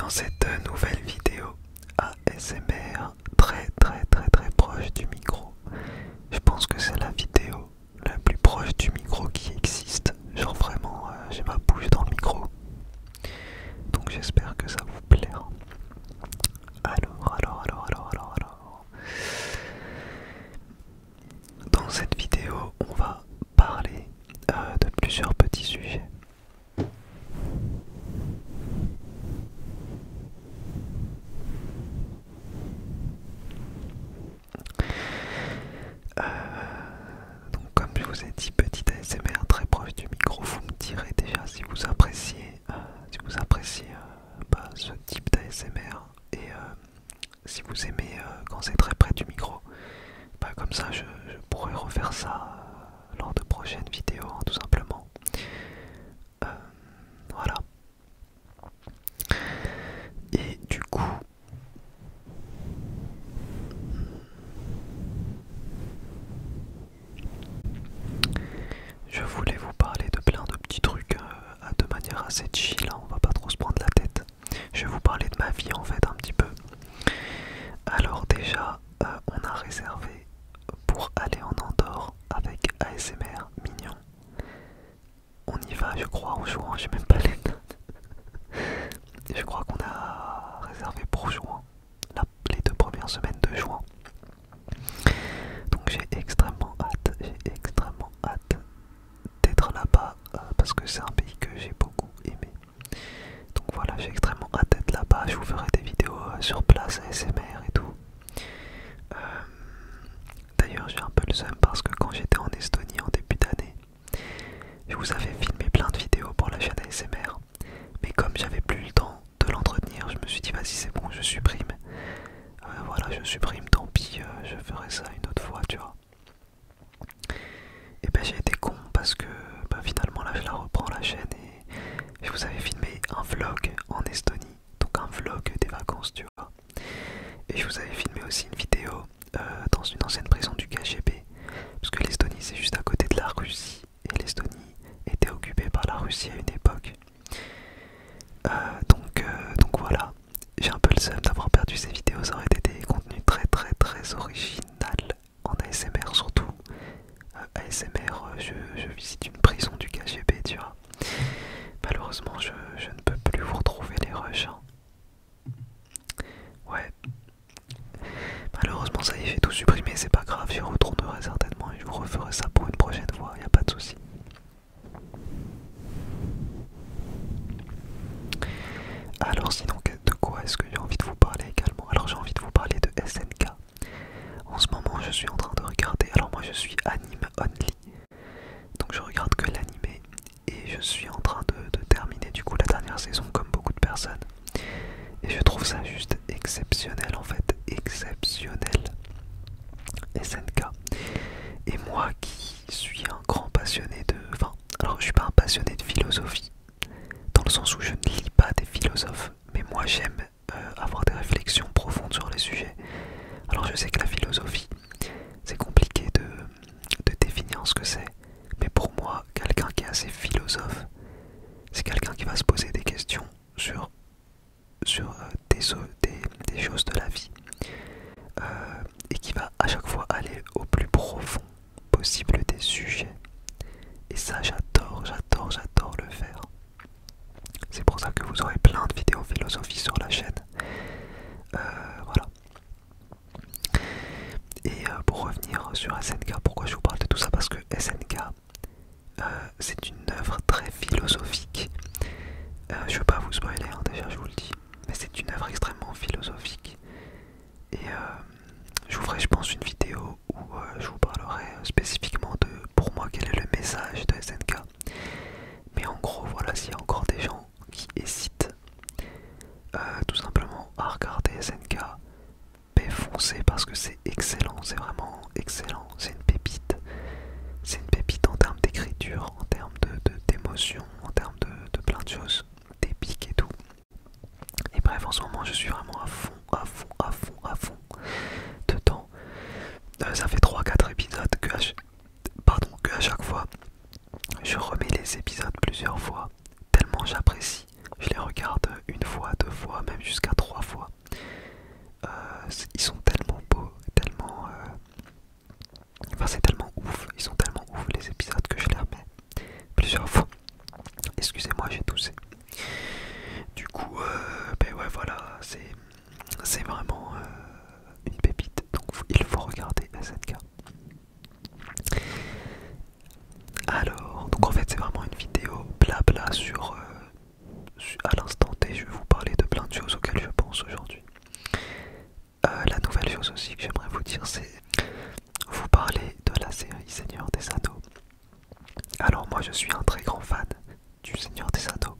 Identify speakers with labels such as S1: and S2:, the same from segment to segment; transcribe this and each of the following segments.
S1: dans cette nouvelle vidéo ASMR très proche du micro. Je pense que c'est la vidéo la plus proche du micro qui existe. Genre vraiment, j'ai ma bouche dans le micro. Donc j'espère que ça vous plaira. Alors. Dans cette vidéo, on va parler de plusieurs petits sujets. Donc comme je vous ai dit, petit ASMR très proche du micro, vous me direz déjà si vous appréciez, ce type d'ASMR et si vous aimez quand c'est très près du micro. Comme ça je pourrais refaire ça lors de prochaines vidéos, hein, tout simplement. Voilà. Et du coup, je voulais vous parler de plein de petits trucs de manière assez chill, hein, on va pas trop se prendre la tête. Je vais vous parler de ma vie en fait un petit peu. Alors déjà, on a réservé pour aller en Andorre avec ASMR Mignon. On y va je crois en juin, j'ai même pas les dates. Je crois qu'on a réservé pour juin, les 2 premières semaines de juin. Donc j'ai extrêmement hâte d'être là-bas parce que c'est un pays que j'ai beaucoup aimé. Donc voilà, j'ai extrêmement hâte d'être là-bas. Je vous ferai des vidéos sur place ASMR et tout. D'ailleurs j'ai un peu le seum parce que quand j'étais en Estonie en début d'année, je vous avais filmé plein de vidéos pour la chaîne ASMR. Mais comme j'avais plus le temps de l'entretenir, je me suis dit vas-y c'est bon, je supprime. Voilà, je supprime, tant pis, je ferai ça une autre fois, tu vois. Et ben j'ai été con parce que finalement là je la reprends la chaîne et je vous avais filmé un vlog en Estonie, donc un vlog des vacances, tu vois. Et je vous avais filmé aussi une vidéo dans une ancienne prison du KGB, parce que l'Estonie c'est juste à côté de la Russie et l'Estonie était occupée par la Russie à une époque. Donc voilà, j'ai un peu le seum d'avoir perdu ces vidéos, ça aurait été des contenus très original en ASMR surtout. ASMR, je visite une prison du KGB, tu vois. Malheureusement, je ne peux plus vous retrouver les rushs. Hein. Ouais. Malheureusement, ça y est, j'ai tout supprimé, c'est pas grave, j'y retournerai certainement et je vous referai ça pour une prochaine fois, y a pas de souci. Alors sinon, de quoi est-ce que j'ai envie de vous parler également? Alors j'ai envie de vous parler de SNK. En ce moment, je suis en train de regarder, alors moi je suis anime only, donc je regarde que l'anime et je suis en train de terminer du coup la dernière saison comme beaucoup de personnes. Et je trouve ça juste exceptionnel en fait, exceptionnel. SNK. Et moi qui suis un grand passionné de... Enfin, alors je suis pas un passionné de philosophie, dans le sens où je ne lis pas des philosophes, mais moi j'aime avoir des réflexions profondes sur les sujets. Alors je sais que la philosophie, c'est compliqué de définir ce que c'est, mais pour moi, quelqu'un qui est assez philosophe, c'est quelqu'un qui va se poser des questions sur des choses de la vie et qui va à chaque fois aller au plus profond possible des sujets. Et ça, j'adore le faire. C'est pour ça que vous aurez plein de vidéos philosophie sur la chaîne. Voilà. Et pour revenir sur SNK, pourquoi je vous parle de tout ça? Parce que SNK, c'est une œuvre très philosophique. Je veux pas vous spoiler, hein, déjà je vous le dis, mais c'est une œuvre extrêmement philosophique. Et je vous ferai, je pense, une vidéo où je vous parlerai spécifiquement de, pour moi, quel est le message de SNK. Mais en gros, voilà, s'il y a encore des gens qui hésitent tout simplement à regarder SNK, foncez parce que c'est excellent, c'est vraiment excellent, c'est une pépite. C'est une pépite en termes d'écriture, en termes d'émotion, en termes de plein de choses, d'épique et tout. Et bref, en ce moment, je suis vraiment à fond dedans. Ça fait 3-4 épisodes que à chaque fois, je remets les épisodes plusieurs fois, tellement j'apprécie. Je les regarde une fois, deux fois, même jusqu'à trois fois. Ils sont tellement beaux, tellement... Enfin c'est tellement ouf, ils sont tellement ouf les épisodes que je les remets plusieurs fois. Excusez-moi, j'ai toussé. Du coup, ben ouais voilà, c'est vraiment une pépite. Donc il faut regarder SNK. Alors, donc en fait c'est vraiment une vidéo blabla à l'instant T, je vais vous parler de plein de choses auxquelles je pense aujourd'hui. La nouvelle chose aussi que j'aimerais vous dire, c'est vous parler de la série Seigneur des Anneaux. Alors moi je suis un très grand fan du Seigneur des Anneaux.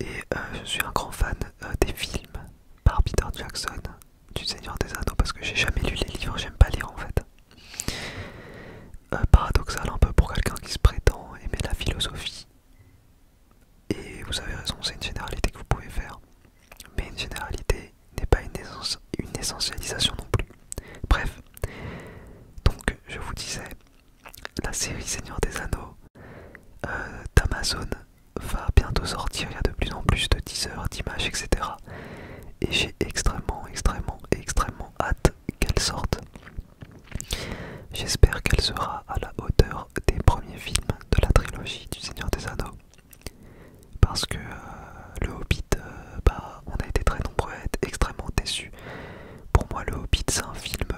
S1: Et je suis un grand fan des films par Peter Jackson du Seigneur des Anneaux parce que j'ai jamais lu les livres, j'aime pas lire en fait. Paradoxal un peu pour quelqu'un qui se prétend aimer la philosophie. Et vous avez raison, c'est une généralité que vous pouvez faire. Mais une généralité n'est pas une essentialisation non plus. Bref, donc je vous disais, la série Seigneur des Anneaux d'Amazon va bientôt sortir, il y a de plus en plus de teasers, d'images, etc. Et j'ai extrêmement hâte qu'elle sorte. J'espère qu'elle sera à la hauteur des premiers films de la trilogie du Seigneur des Anneaux. Parce que le Hobbit, on a été très nombreux à être extrêmement déçus. Pour moi le Hobbit c'est un film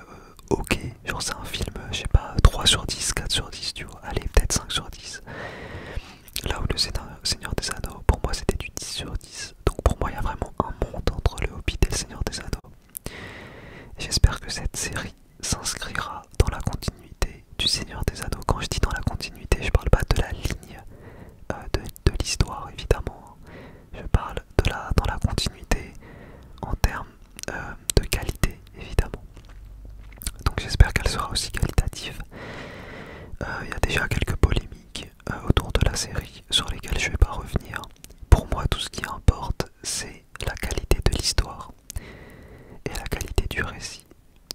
S1: ok, genre c'est un film, je sais pas, 3 sur 10, 4 sur 10, tu vois, allez peut-être 5 sur 10. Là où le Seigneur des Anneaux, pour moi c'était du 10 sur 10. Donc pour moi il y a vraiment un monde entre le Hobbit et le Seigneur des Anneaux. J'espère que cette série s'inscrira dans la continuité du Seigneur des Anneaux. Quand je dis dans la continuité, je parle pas de la ligne de l'histoire évidemment. Je parle dans la continuité en termes de qualité évidemment. Donc j'espère qu'elle sera aussi qualitative. Il y a déjà quelques polémiques autour de la série sur lesquelles je ne vais pas revenir. Pour moi tout ce qui importe c'est la qualité de l'histoire et la qualité du récit.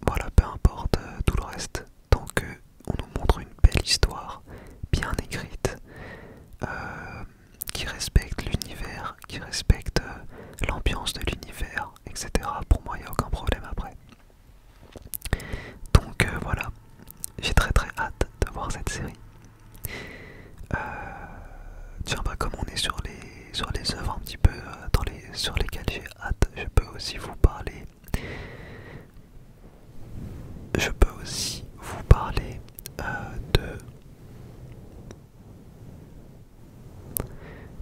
S1: Voilà, peu importe tout le reste, tant que on nous montre une belle histoire, bien écrite, qui respecte l'univers, qui respecte l'ambiance de l'univers, etc. Pour moi, il n'y a aucun problème après. Donc voilà, j'ai très hâte de voir cette série. Tiens, bah comme on est sur les œuvres un petit peu sur lesquelles j'ai hâte, je peux aussi vous parler.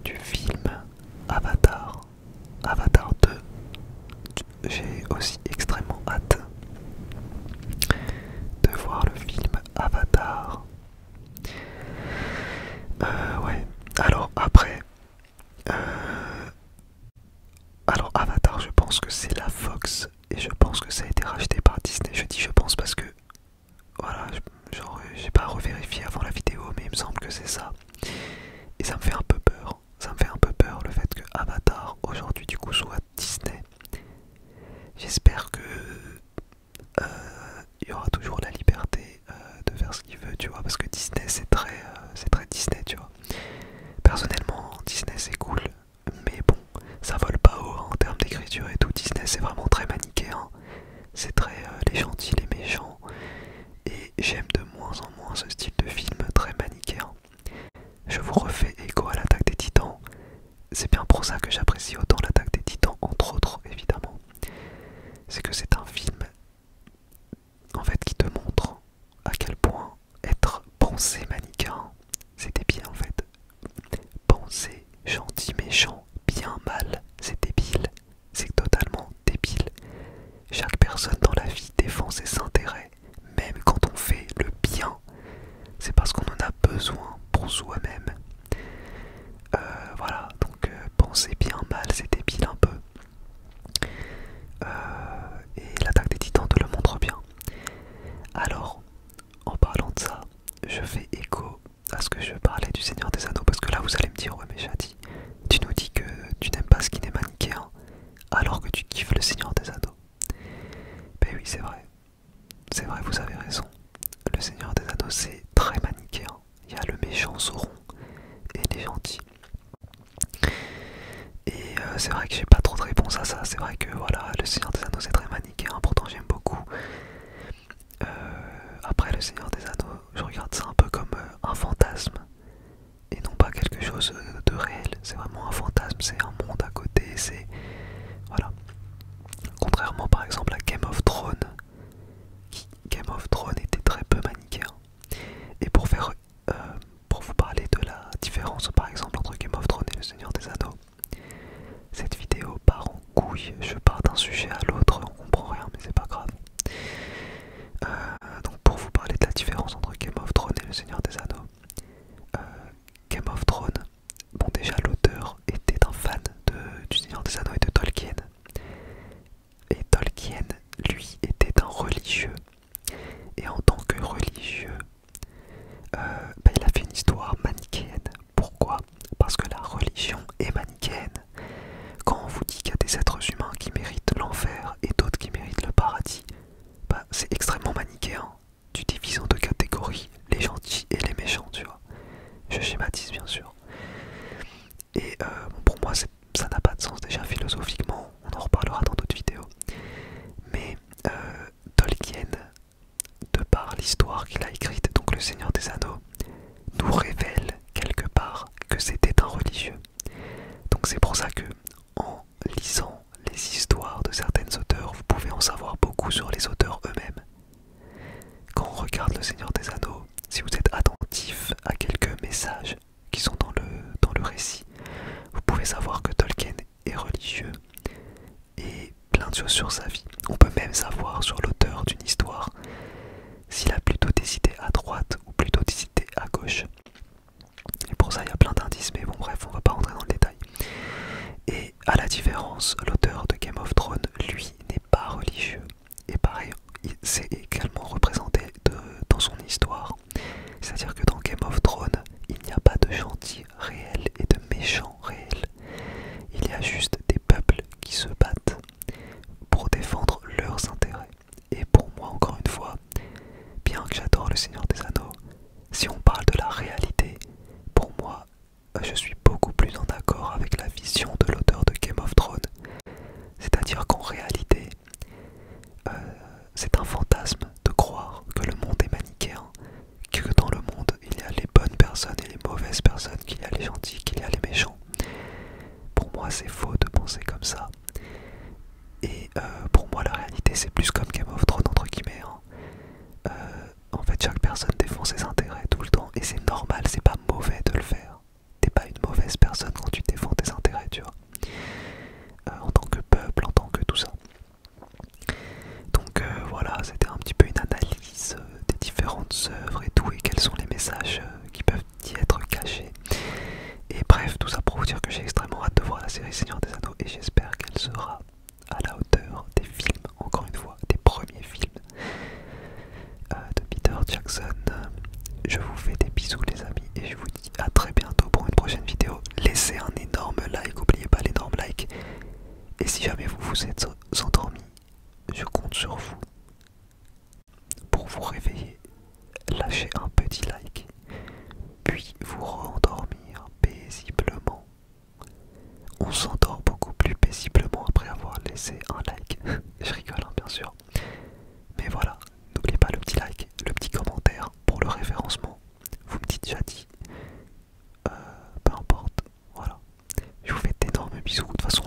S1: Du film Avatar. Avatar 2. J'ai aussi extrêmement hâte de voir le film Avatar. Ouais. Alors après, Avatar, je pense que c'est la Fox et je pense que ça a été racheté par Disney. Je dis je pense parce que voilà, genre j'ai pas revérifié avant la vidéo, mais il me semble que c'est ça. Et ça me fait un peu peur. Ça me fait un peu peur le fait que Avatar aujourd'hui du coup soit Disney. J'espère que il y aura toujours la liberté de faire ce qu'il veut, tu vois, parce que Disney c'est très Disney, tu vois. Personnellement, Disney c'est cool, mais bon, ça vole pas haut hein, en termes d'écriture et tout. Disney c'est vraiment très manichéen, c'est très les gentils, les méchants, et j'aime de moins en moins ce style de film très manichéen. Je vous refais écho à l'Attaque des Titans, c'est bien pour ça que j'apprécie autant l'Attaque des Titans, entre autres évidemment. C'est que c'est un film en fait qui te montre à quel point être pensé manichéen c'est débile en fait. Penser gentil méchant bien mal c'est débile, c'est totalement débile. Chaque personne dans la vie défend ses intérêts, même quand on fait le bien, c'est parce qu'on en a besoin pour soi-même. Voilà, donc penser bien mal c'est débile un peu. Et l'Attaque des Titans te le montre bien. Alors, en parlant de ça, je fais écho à ce que je parlais du Seigneur des Anneaux, parce que là vous allez me dire, ouais mais Shadi, tu nous dis que tu n'aimes pas ce qui n'est manichéen, alors que tu kiffes le Seigneur des Anneaux. Ben oui, c'est vrai, vous avez raison. Le Seigneur des Anneaux c'est très manichéen, il y a le méchant Sauron et les gentils. C'est vrai que j'ai pas trop de réponse à ça. C'est vrai que voilà, le Seigneur des Anneaux c'est très manichéen, pourtant j'aime beaucoup. Euh, Après le Seigneur des Anneaux, je regarde ça un peu comme un fantasme et non pas quelque chose de réel. C'est vraiment un fantasme, c'est un monde à côté, c'est voilà. Contrairement par exemple à Game of Thrones, Game of Thrones était très peu manichéen. Et euh, pour vous parler de la différence par exemple entre Game of Thrones et le Seigneur des Anneaux, cette vidéo part en couille, je pars d'un sujet à l'autre, on comprend rien mais c'est pas grave. Donc pour vous parler de la différence entre Game of Thrones et le Seigneur des Anneaux, Game of Thrones, bon déjà l'auteur était un fan du Seigneur des Anneaux et de Tolkien. Et Tolkien, lui, était un religieux. Et en tant que religieux, il a fait une histoire manichéenne. Pourquoi? Parce que la religion est manichéenne. Quand on vous dit qu'il y a des êtres humains qui méritent l'enfer et d'autres qui méritent le paradis, c'est extrêmement manichéen. Tu divises en deux catégories, les gentils et les méchants, tu vois. Je schématise bien sûr. Et pour moi, ça n'a pas de sens déjà philosophiquement, on en reparlera dans d'autres vidéos. Mais Tolkien, de par l'histoire qu'il a écrite, donc le Seigneur des Anneaux, nous révèle quelque part que c'était un religieux. Donc c'est pour ça que en lisant les histoires de certains auteurs, vous pouvez en savoir beaucoup sur les auteurs eux-mêmes. Quand on regarde le Seigneur des Anneaux, si vous êtes attentif à quelques messages qui sont dans le récit, vous pouvez savoir que Tolkien est religieux et plein de choses sur sa vie. On peut même savoir sur l'auteur d'une histoire s'il a plutôt des idées à droite ou plutôt des idées à gauche. Et pour ça il y a plein d'indices, mais bon bref, on va pas rentrer dans le détail. Et à la différence, l'auteur de Game of Thrones, lui, n'est pas religieux. Et pareil, c'est également représenté dans son histoire. C'est-à-dire que dans Game of Thrones, il n'y a pas de gentils réels et de méchants réels. Il y a juste des peuples qui se battent pour défendre leurs intérêts. Et pour moi, encore une fois, bien que j'adore le Seigneur des Anneaux, si on parle de la réalité, pour moi, je suis beaucoup plus en accord avec la vision de l'auteur de Game of Thrones. C'est-à-dire qu'en réalité, c'est un fantasme de croire que le monde est manichéen, que dans le monde il y a les bonnes personnes et les mauvaises personnes, qu'il y a les gentils, qu'il y a les méchants. Pour moi c'est faux de penser comme ça. Et pour moi la réalité c'est plus comme Game of Thrones entre guillemets. En fait chaque personne défend ses intérêts tout le temps et c'est normal, c'est pas mauvais de le faire. T'es pas une mauvaise personne quand tu défends tes intérêts, tu vois. En tant que peuple, en tant que tout ça. Donc voilà, c'était un petit peu une analyse des différentes œuvres et tout, et quels sont les messages qui peuvent y être cachés. Et bref, tout ça pour vous dire que j'ai extrêmement hâte de voir la série Seigneur des Anneaux, et j'espère qu'elle sera à la hauteur des films, encore une fois, des premiers films de Peter Jackson. Je vous fais des bisous les amis, et je vous dis à très bientôt pour une prochaine vidéo. Laissez un énorme like, n'oubliez pas l'énorme like. Et si jamais vous vous êtes endormi, je compte sur vous pour vous réveiller. Lâchez un petit like, puis vous rendormir paisiblement. On s'endort beaucoup plus paisiblement après avoir laissé un like. Je rigole hein, bien sûr. Mais voilà, n'oubliez pas le petit like, le petit commentaire pour le référencement. Vous me dites j'ai dit. Peu importe, voilà. Je vous fais d'énormes bisous. De toute façon,